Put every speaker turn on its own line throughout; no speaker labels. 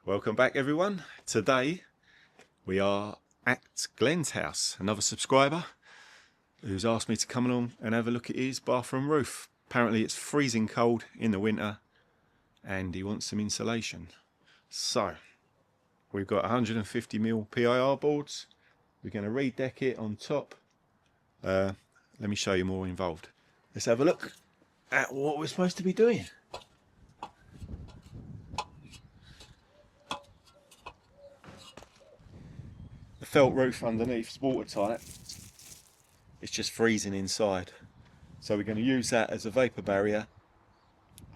Welcome back everyone. Today we are at Glenn's house, another subscriber who's asked me to come along and have a look at his bathroom roof. Apparently it's freezing cold in the winter and he wants some insulation. So we've got 150mm PIR boards. We're going to redeck it on top. Let me show you more involved. Let's have a look at what we're supposed to be doing. The felt roof underneath is watertight. It's just freezing inside. So we're going to use that as a vapour barrier.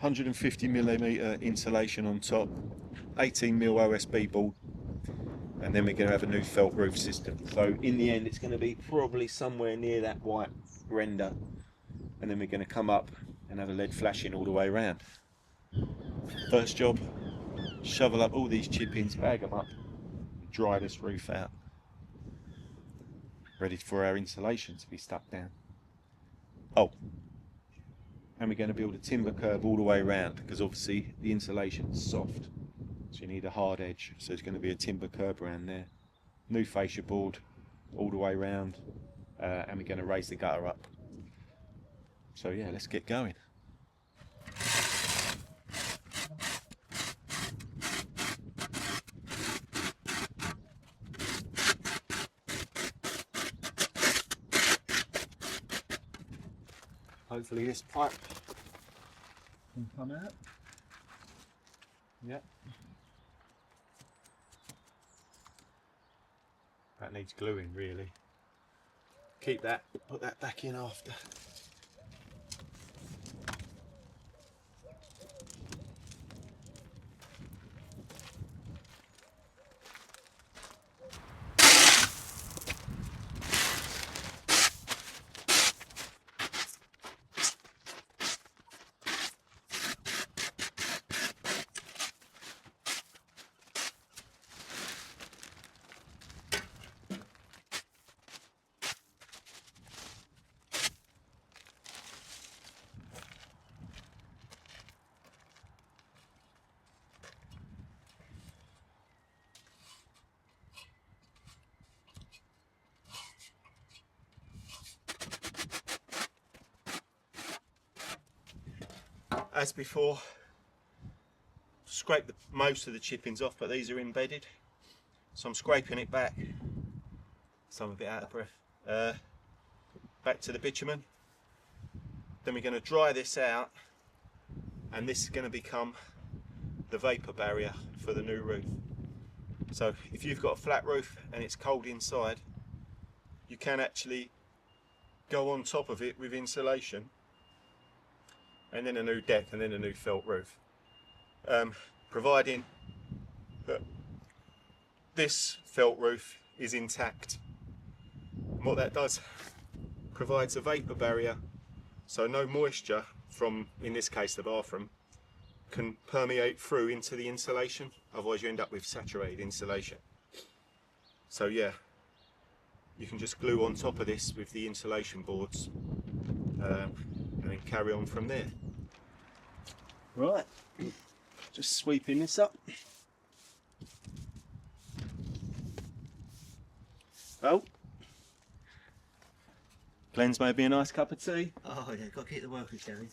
150mm insulation on top, 18mm OSB board, and then we're going to have a new felt roof system. So in the end it's going to be probably somewhere near that white render, and then we're going to come up and have a lead flashing all the way around. First job, shovel up all these chip-ins, bag them up, dry this roof out. Ready for our insulation to be stuck down. Oh, and we're going to build a timber curb all the way around, because obviously the insulation is soft, so you need a hard edge. So there's going to be a timber curb around there. New fascia board all the way around, and we're going to raise the gutter up. So yeah, let's get going. Hopefully this pipe can come out. Yep. That needs gluing really. Keep that, put that back in after. As before, scrape most of the chippings off, but these are embedded, so I'm scraping it back. So I'm a bit out of breath. Back to the bitumen. Then we're going to dry this out, and this is going to become the vapour barrier for the new roof. So if you've got a flat roof and it's cold inside, you can actually go on top of it with insulation, and then a new deck, and then a new felt roof, providing that this felt roof is intact. And what that does, provides a vapour barrier, so no moisture from, in this case, the bathroom, can permeate through into the insulation. Otherwise you end up with saturated insulation. So yeah, you can just glue on top of this with the insulation boards, and then carry on from there. Right, just sweeping this up. Oh, Glenn's made me a nice cup of tea.
Oh yeah, got to keep the workers going.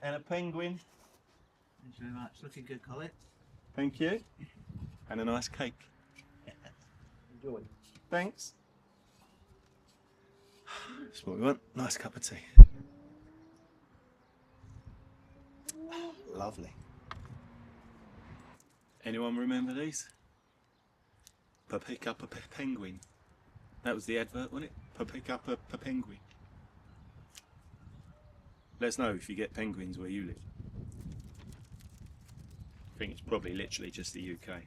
And a penguin.
Thanks very much. Looking good, Colin.
Thank you. And a nice cake.
Enjoy.
Thanks. That's what we want. Nice cup of tea. Lovely. Anyone remember these? Pick up a penguin. That was the advert, wasn't it? Pick up a penguin. Let us know if you get penguins where you live. I think it's probably literally just the UK.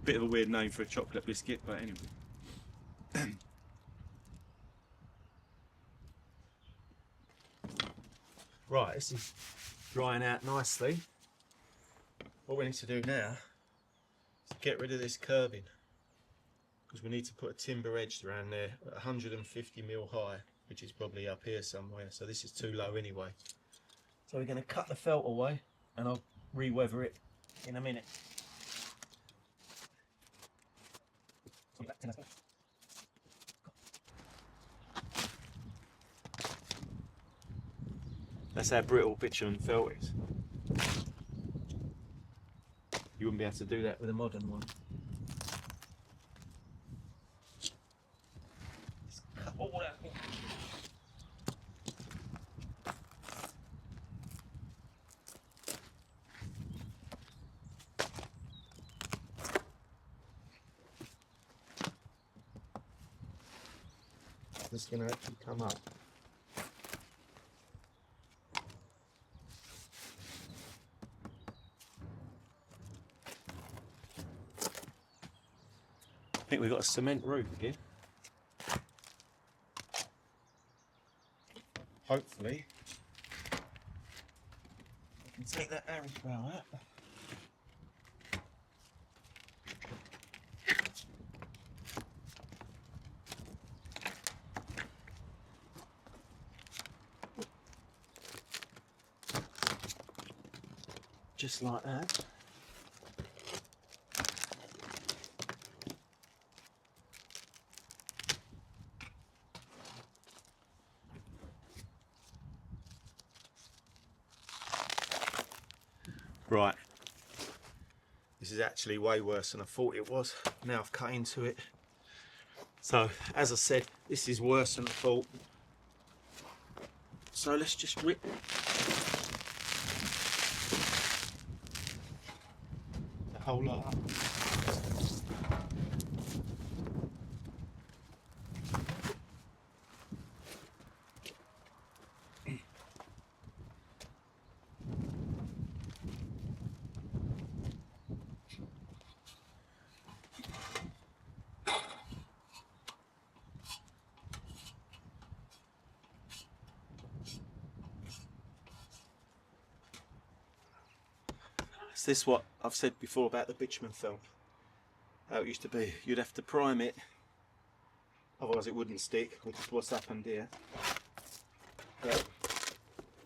Bit of a weird name for a chocolate biscuit, but anyway. Right, this is drying out nicely. What we need to do now is get rid of this curbing, because we need to put a timber edge around there at 150mm high, which is probably up here somewhere, so this is too low anyway.
So we're going to cut the felt away and I'll re-weather it in a minute.
That's how brittle bitumen felt is. You wouldn't be able to do that
With a modern one. Cut all that.
It's going to actually come up. I think we've got a cement roof here. Hopefully,
I can take that Irish brow out. Just like that.
right. This is actually way worse than I thought it was. Now I've cut into it. So, as I said, this is worse than I thought. So let's just rip the whole lot up. Is this what I've said before about the bitumen film? How it used to be. You'd have to prime it, otherwise it wouldn't stick, which is what's happened here.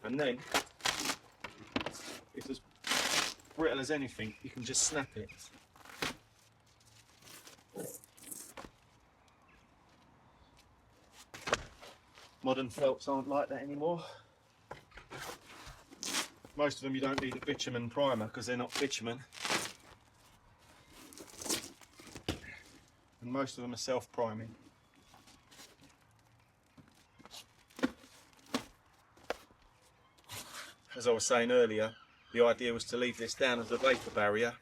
And then, it's as brittle as anything, you can just snap it. Modern felts aren't like that anymore. Most of them you don't need a bitumen primer because they're not bitumen. And most of them are self-priming. As I was saying earlier, the idea was to leave this down as a vapour barrier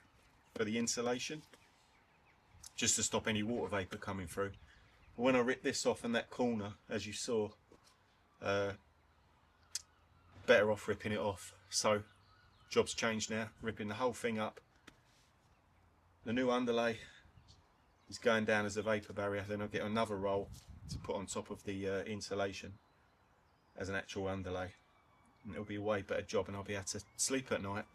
for the insulation, just to stop any water vapour coming through. But when I ripped this off in that corner, as you saw, better off ripping it off. So, job's changed now, ripping the whole thing up. The new underlay is going down as a vapour barrier, then I'll get another roll to put on top of the insulation as an actual underlay. And it'll be a way better job and I'll be able to sleep at night.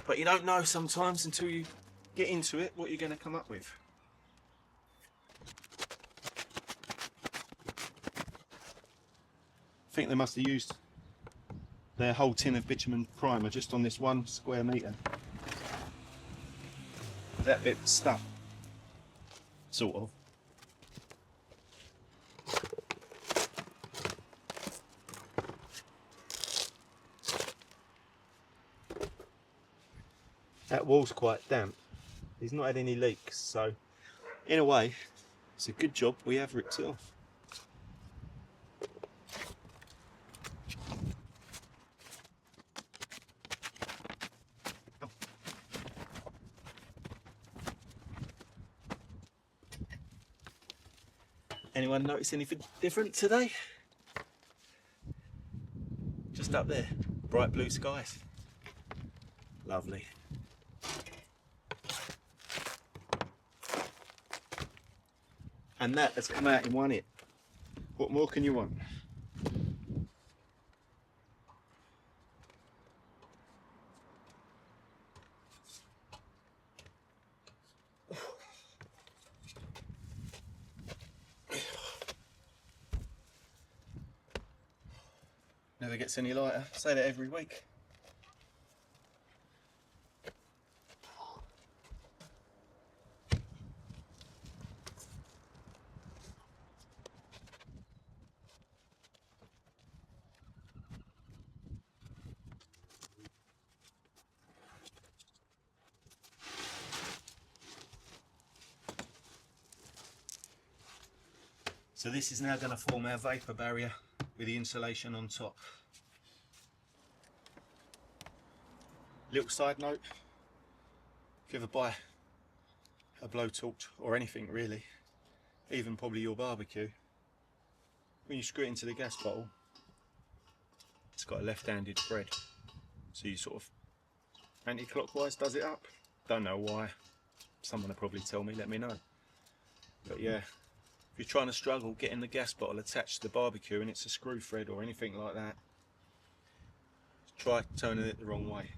But you don't know sometimes until you get into it what you're going to come up with. I think they must have used their whole tin of bitumen primer just on this 1 square metre. That bit stuck, sort of. That wall's quite damp. He's not had any leaks, so in a way, it's a good job we have ripped it off. Anyone notice anything different today? Just up there, bright blue skies. Lovely. And that has come out in one hit. What more can you want? Never never gets any lighter. I say that every week. So this is now going to form our vapour barrier with the insulation on top. Little side note, if you ever buy a blowtorch or anything really, even probably your barbecue, when you screw it into the gas bottle, it's got a left-handed thread. So you sort of anti-clockwise does it up. Don't know why. Someone will probably tell me, let me know. But yeah. If you're trying to struggle getting the gas bottle attached to the barbecue and it's a screw thread or anything like that, try turning it the wrong way.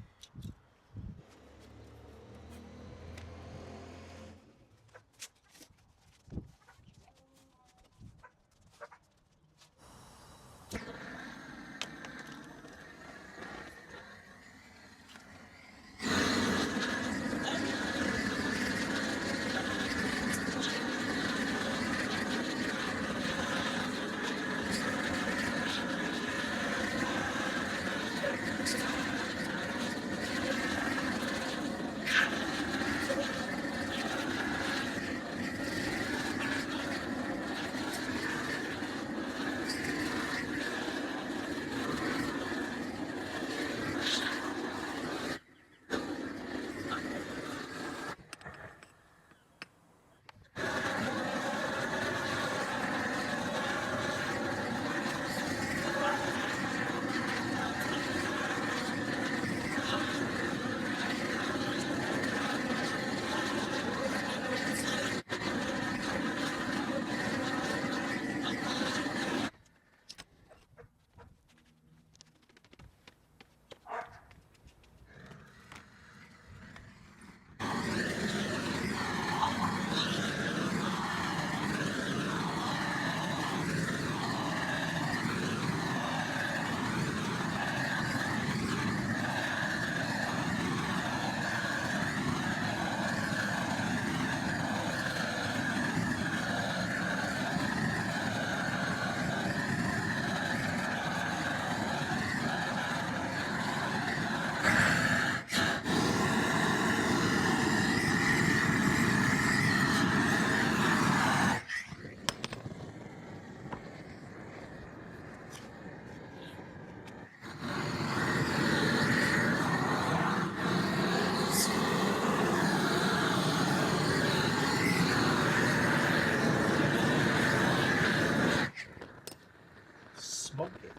Smoke it.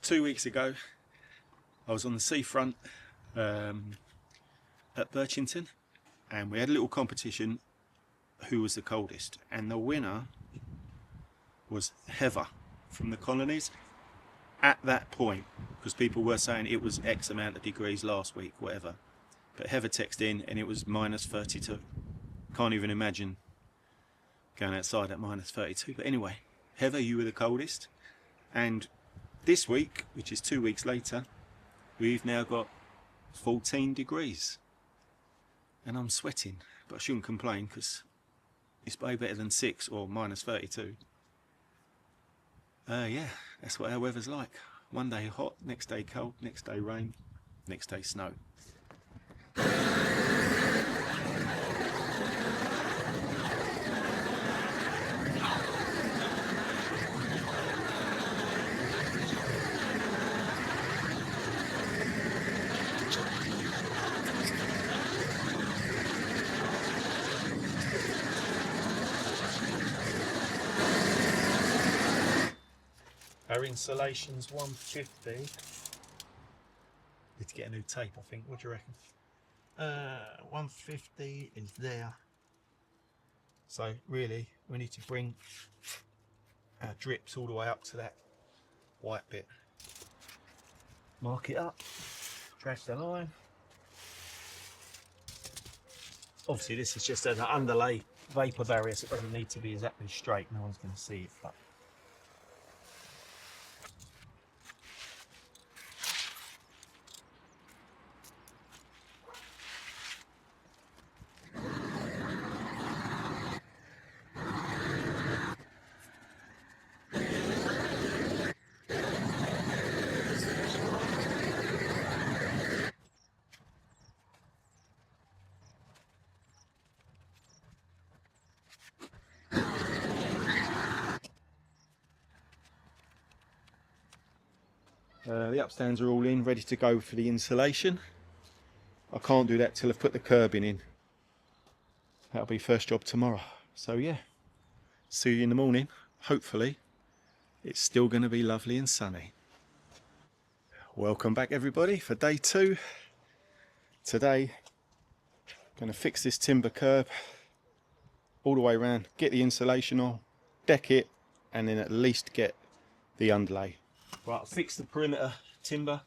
Two weeks ago, I was on the seafront at Birchington, and we had a little competition who was the coldest, and the winner was Heather from the colonies. At that point, because people were saying it was X amount of degrees last week, whatever, but Heather texted in and it was minus 32. Can't even imagine going outside at minus 32. But anyway, Heather, you were the coldest. And this week, which is 2 weeks later, we've now got 14 degrees. And I'm sweating, but I shouldn't complain because it's way better than 6 or minus 32. Yeah, that's what our weather's like. One day hot, next day cold, next day rain, next day snow. Our insulation's 150. Need to get a new tape, I think. What do you reckon?
150 is there.
So really, we need to bring our drips all the way up to that white bit.
Mark it up. Trace the line.
Obviously, this is just an underlay
vapor barrier, so it doesn't need to be exactly straight. No one's going to see it, but
the upstands are all in, ready to go for the insulation. I can't do that till I've put the curbing in. That'll be first job tomorrow. So yeah, see you in the morning. Hopefully it's still going to be lovely and sunny. Welcome back everybody for day 2. Today going to fix this timber curb all the way around, get the insulation on, deck it, and then at least get the underlay. Right, I've fixed the perimeter timber.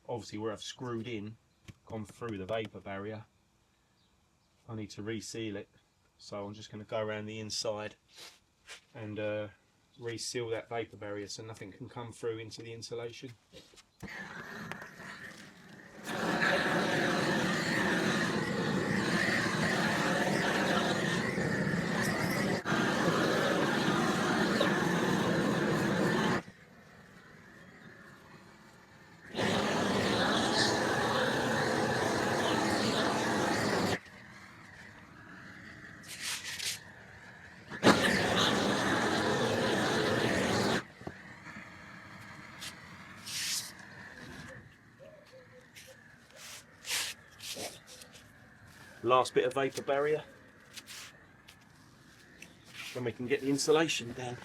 Obviously where I've screwed in, gone through the vapor barrier, I need to reseal it. So I'm just going to go around the inside and reseal that vapor barrier so nothing can come through into the insulation. Last bit of vapor barrier, then we can get the insulation down.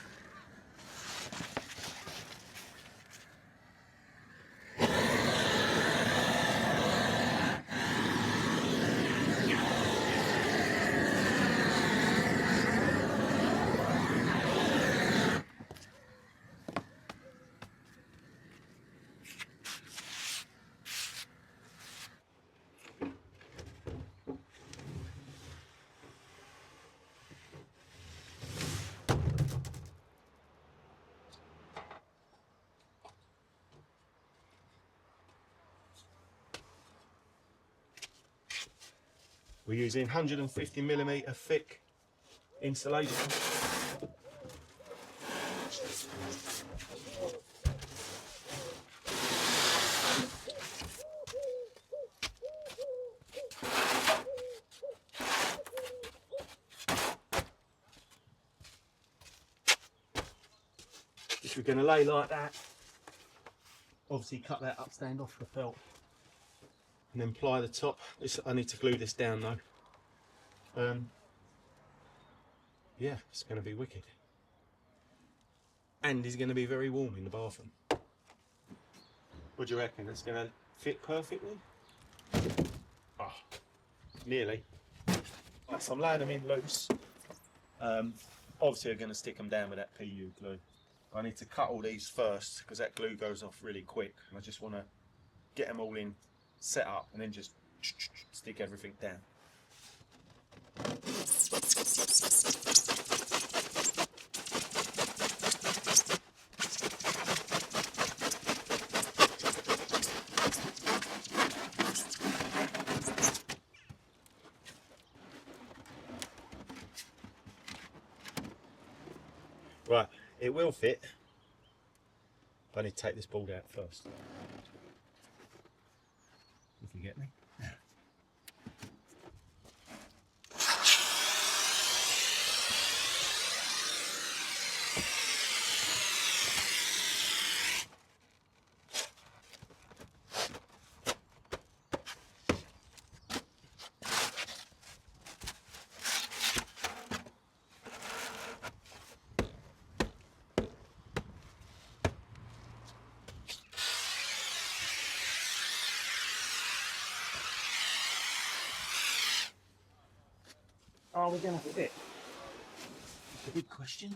We're using 150mm thick insulation. If you're going to lay like that, obviously cut that upstand off the felt and then ply the top. I need to glue this down though. Yeah, it's going to be wicked. And it's going to be very warm in the bathroom. What do you reckon? It's going to fit perfectly? Oh, nearly. Right, so I'm laying them in loose. Obviously I'm going to stick them down with that PU glue. I need to cut all these first because that glue goes off really quick. And I just want to get them all in, set up, and then just stick everything down. Right, it will fit. I need to take this board out first. If you get me. Are we going to fit? That's a good question.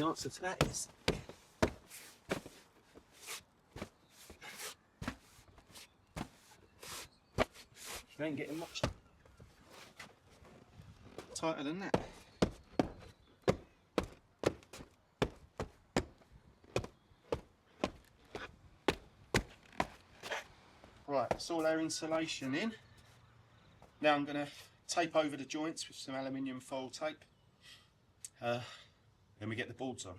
answer to that is you ain't getting much
tighter than that. Right, that's all our insulation in. Now I'm going to tape over the joints with some aluminium foil tape. Then we get the boards on.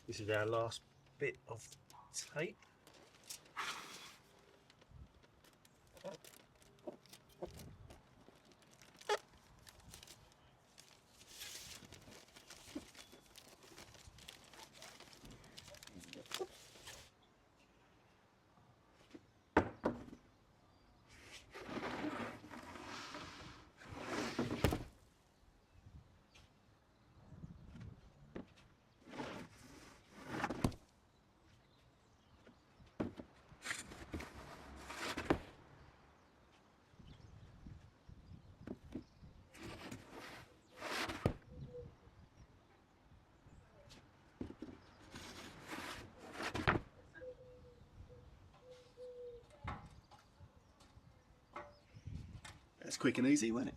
this is our last bit of tape.
That's quick and easy, wasn't it?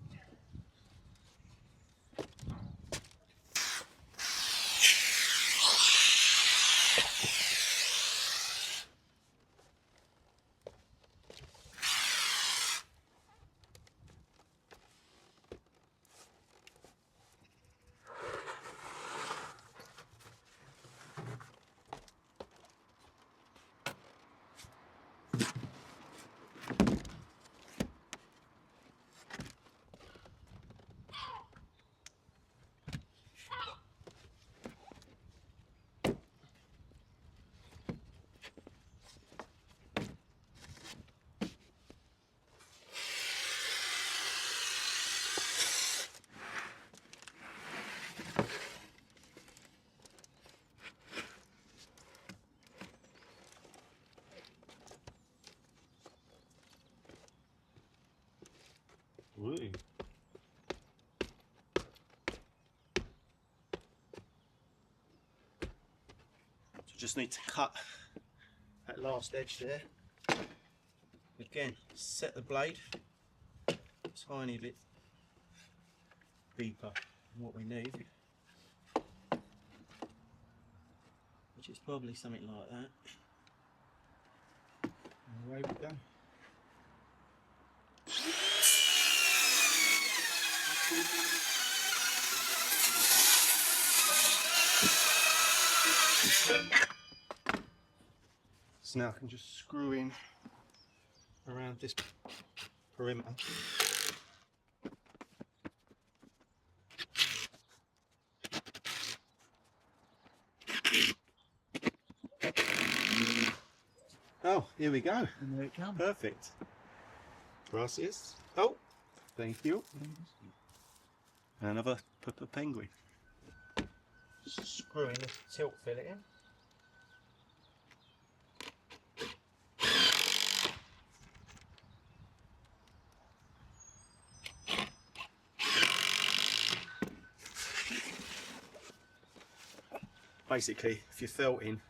Ooh.
So just need to cut that last edge there. Again, set the blade a tiny bit deeper than what we need, which is probably something like that. And away we go. So now I can just screw in around this perimeter. Oh, here we go.
And there it comes.
Perfect. Gracias. Oh, thank you. Another Papa Penguin. Screwing the tilt fillet in. Basically, if you're felting,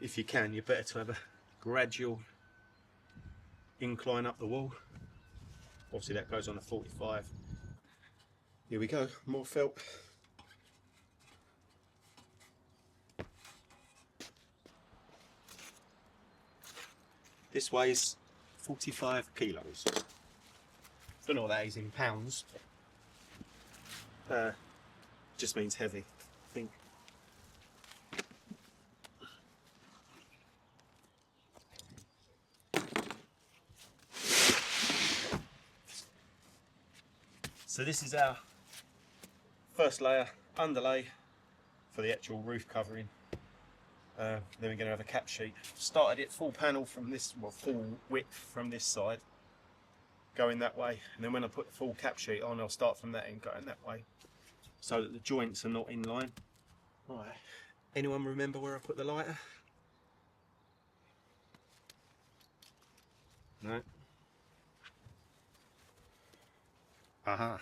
if you can, you're better to have a gradual incline up the wall. Obviously that goes on a 45. Here we go, more felt. This weighs 45 kilos. Don't know what that is in pounds. Just means heavy, I think. So this is our first layer, underlay, for the actual roof covering. Then we're going to have a cap sheet. Started it full panel from this, well, full width from this side, going that way. And then when I put the full cap sheet on, I'll start from that end going that way, so that the joints are not in line. Right. Anyone remember where I put the lighter? No. Aha.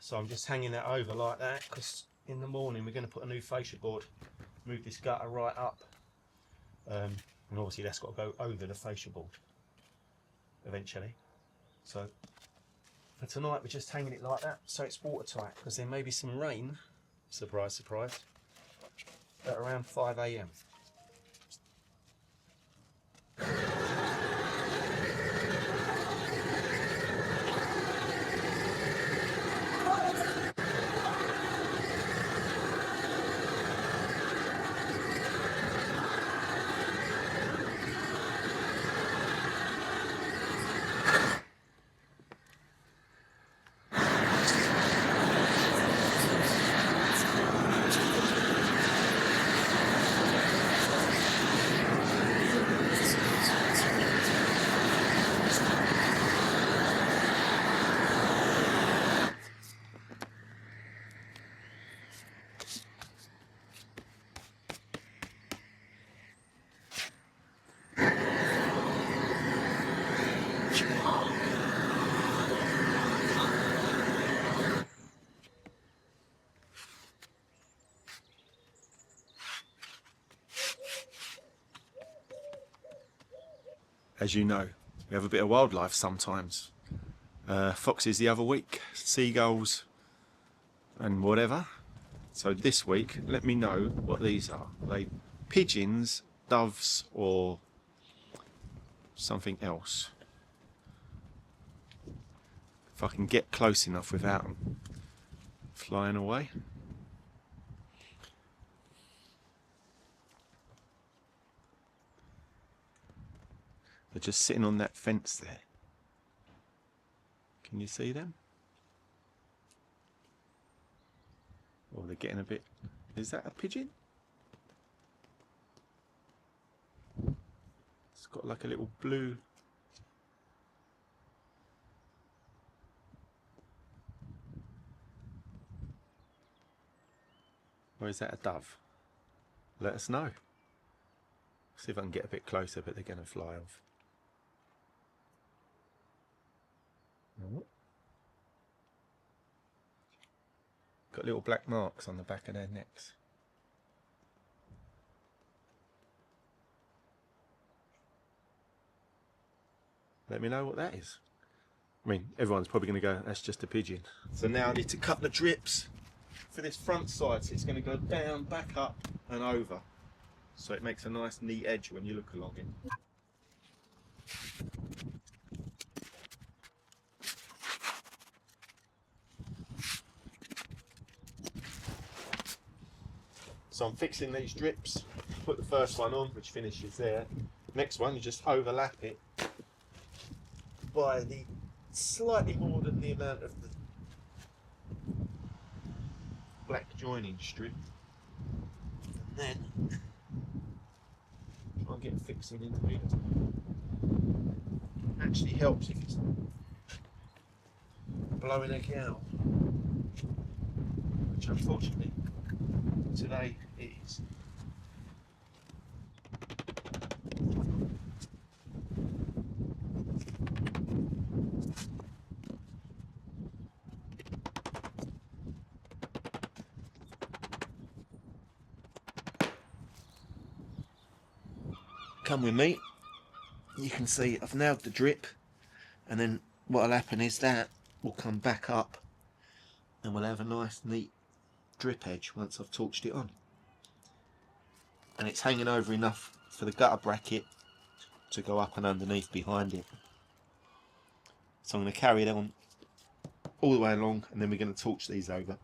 So I'm just hanging that over like that, because in the morning we're going to put a new fascia board, move this gutter right up, and obviously that's got to go over the fascia board eventually. So for tonight we're just hanging it like that, so it's watertight, because there may be some rain, surprise surprise, at around 5 AM. As you know, we have a bit of wildlife sometimes. Foxes the other week, seagulls and whatever. So this week, let me know what these are. Are they pigeons, doves, or something else? If I can get close enough without them flying away. They're just sitting on that fence there. Can you see them? Oh, they're getting a bit... Is that a pigeon? It's got like a little blue... Or is that a dove? Let us know. See if I can get a bit closer, but they're going to fly off. Got little black marks on the back of their necks. Let me know what that is. I mean, everyone's probably going to go, that's just a pigeon. So now I need to cut the drips for this front side, so it's going to go down, back up and over. So it makes a nice neat edge when you look along it. So I'm fixing these drips, put the first one on, which finishes there. Next one, you just overlap it by the slightly more than the amount of the black joining strip. And then try and get fixing into it. Actually helps if it's blowing egg out, which unfortunately today it is.
come with me, you can see I've nailed the drip, and then what'll happen is that will come back up and we'll have a nice neat drip edge once I've torched it on. And it's hanging over enough for the gutter bracket to go up and underneath behind it. So I'm going to carry it on all the way along, and then we're going to torch these over.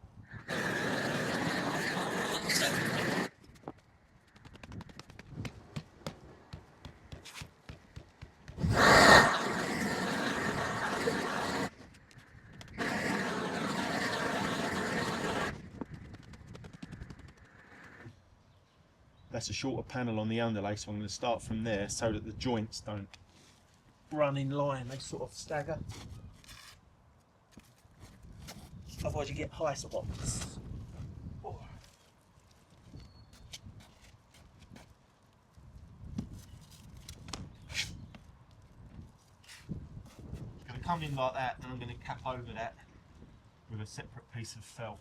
That's a shorter panel on the underlay, so I'm going to start from there so that the joints don't run in line, they sort of stagger. Otherwise you get high spots. Oh. It's going to come in like that, and I'm going to cap over that with a separate piece of felt,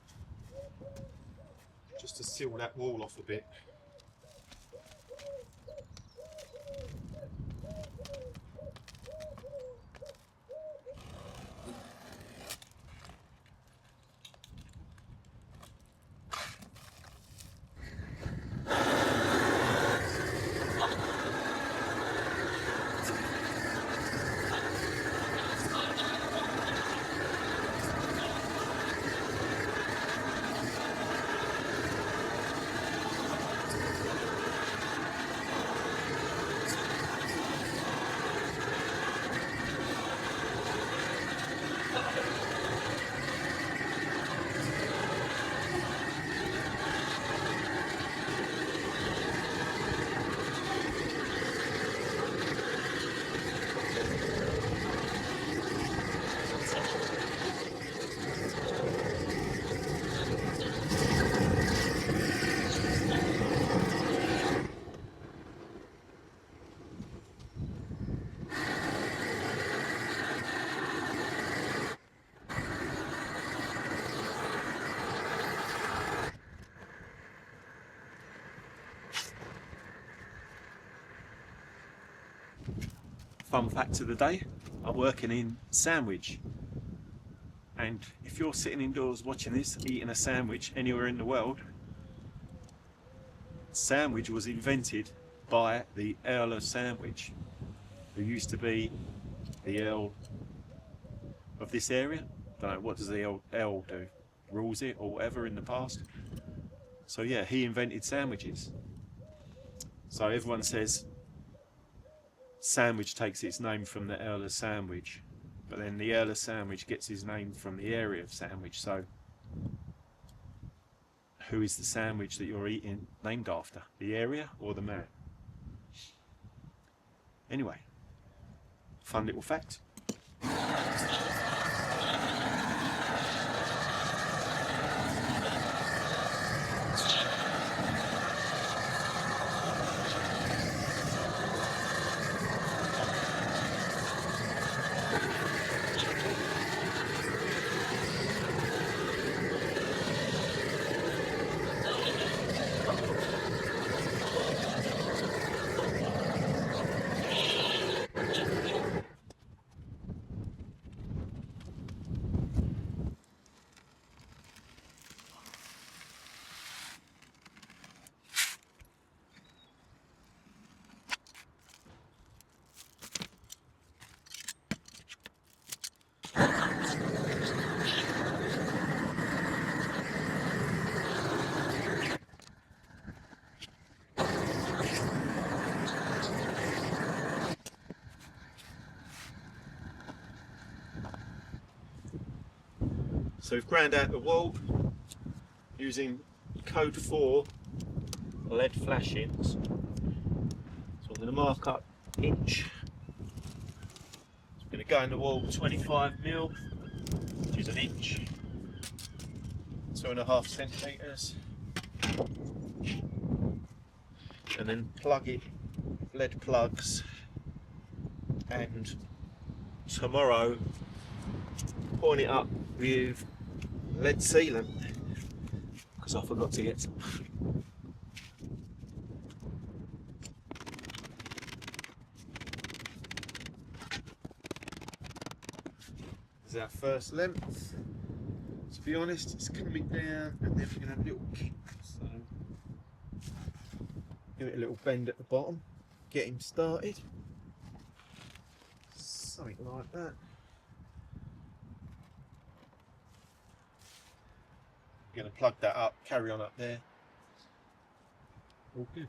just to seal that wall off a bit. Fun fact of the day, I'm working in Sandwich, and if you're sitting indoors watching this, eating a sandwich anywhere in the world, sandwich was invented by the Earl of Sandwich, who used to be the Earl of this area. Don't know, what does the Earl do? Rules it or whatever in the past. So yeah, he invented sandwiches. So everyone says Sandwich takes its name from the Earl of Sandwich, but then the Earl of Sandwich gets his name from the area of Sandwich. So who is the sandwich that you're eating named after? The area or the man? Anyway, fun little fact. So we've ground out the wall using code 4 lead flashings. So I'm going to mark up inch. So I'm going to go in the wall 25mm, which is an inch, 2.5 centimetres, and then plug it with lead plugs, and tomorrow point it up with lead sealant, because I forgot to get some.
is our first length. To be honest, it's coming down and then we're going to have a little kick. So give it a little bend at the bottom, get him started. Something like that. I'm going to plug that up, carry on up there. All good.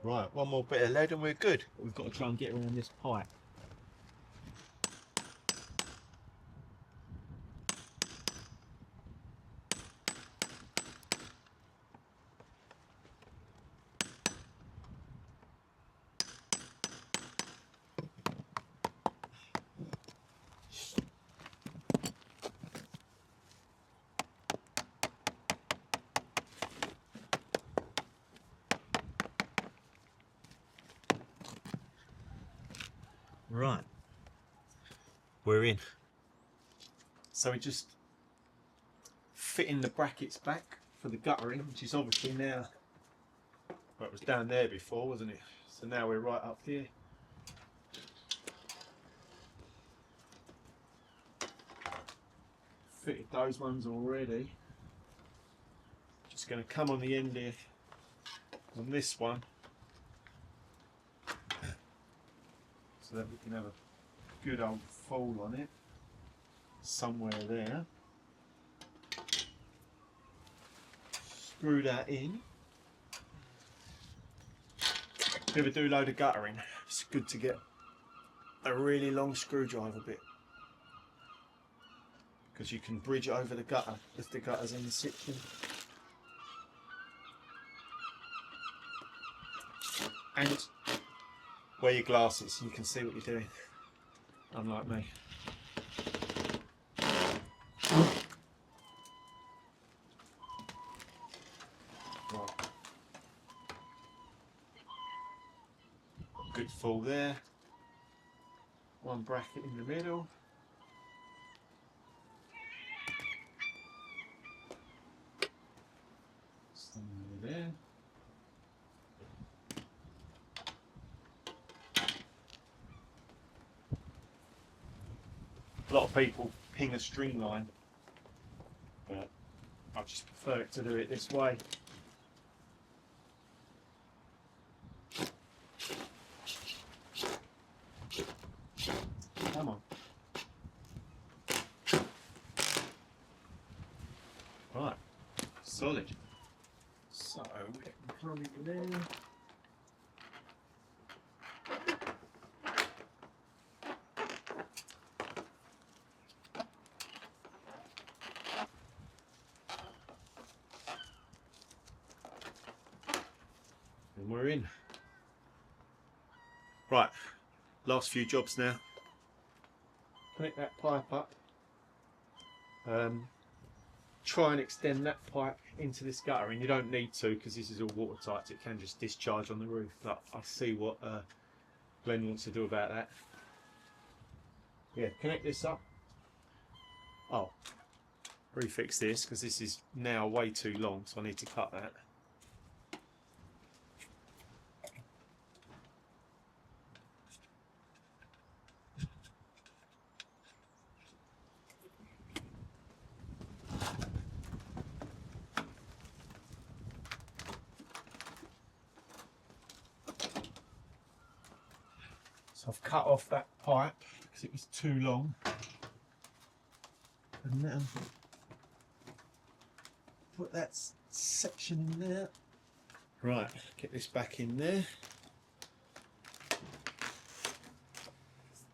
Right, one more bit of lead and we're good.
We've got to try and get around this pipe.
Right, we're in. So we're just fitting the brackets back for the guttering, which is obviously now, well, it was down there before, wasn't it? So now we're right up here. Fitted those ones already. Just going to come on the end here on this one, so that we can have a good old fold on it somewhere there. Screw that in. If you ever do a load of guttering, it's good to get a really long screwdriver bit, because you can bridge over the gutter if the gutter's in situ. And wear your glasses so you can see what you're doing, unlike me. Right. Good fall there. One bracket in the middle. Somewhere there. A lot of people ping a string line, but I just prefer it to do it this way. Come on. Right, solid. So we can come in there. And we're in. Right, last few jobs now. Connect that pipe up. Try and extend that pipe into this guttering. You don't need to, because this is all watertight, so it can just discharge on the roof. But I'll see what Glenn wants to do about that. Yeah, connect this up. Oh, refix this, because this is now way too long, so I need to cut that. So I've cut off that pipe because it was too long. And now put that section in there. Right, get this back in there.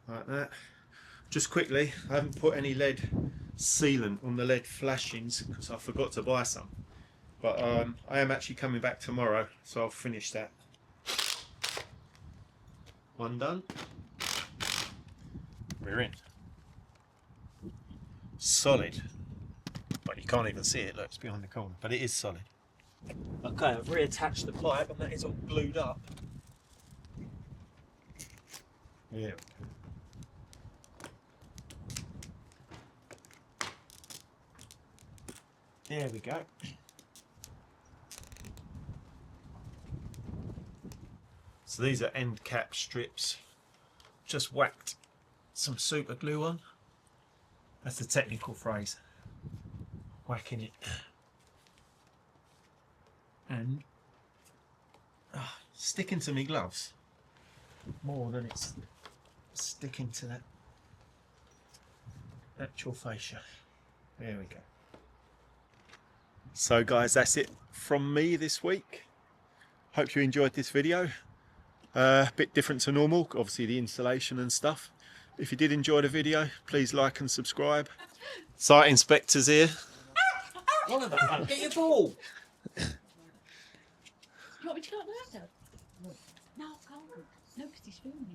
Like that. Just quickly, I haven't put any lead sealant on the lead flashings because I forgot to buy some. But I am actually coming back tomorrow, so I'll finish that. One done. We're in. Solid. But you can't even see it, look, it's behind the corner, but it is solid.
Okay, I've reattached the pipe and that is all glued up. Yeah. There we go. So these are end cap strips. Just whacked some super glue on. That's the technical phrase. Whacking it. And sticking to me gloves more than it's sticking to that actual fascia. There we go. So guys, that's it from me this week. Hope you enjoyed this video. A bit different to normal, obviously the installation and stuff. If you did enjoy the video, please like and subscribe. Site inspectors here.
Get your ball! You want me to go up there? No, I can't. No, because he's filming.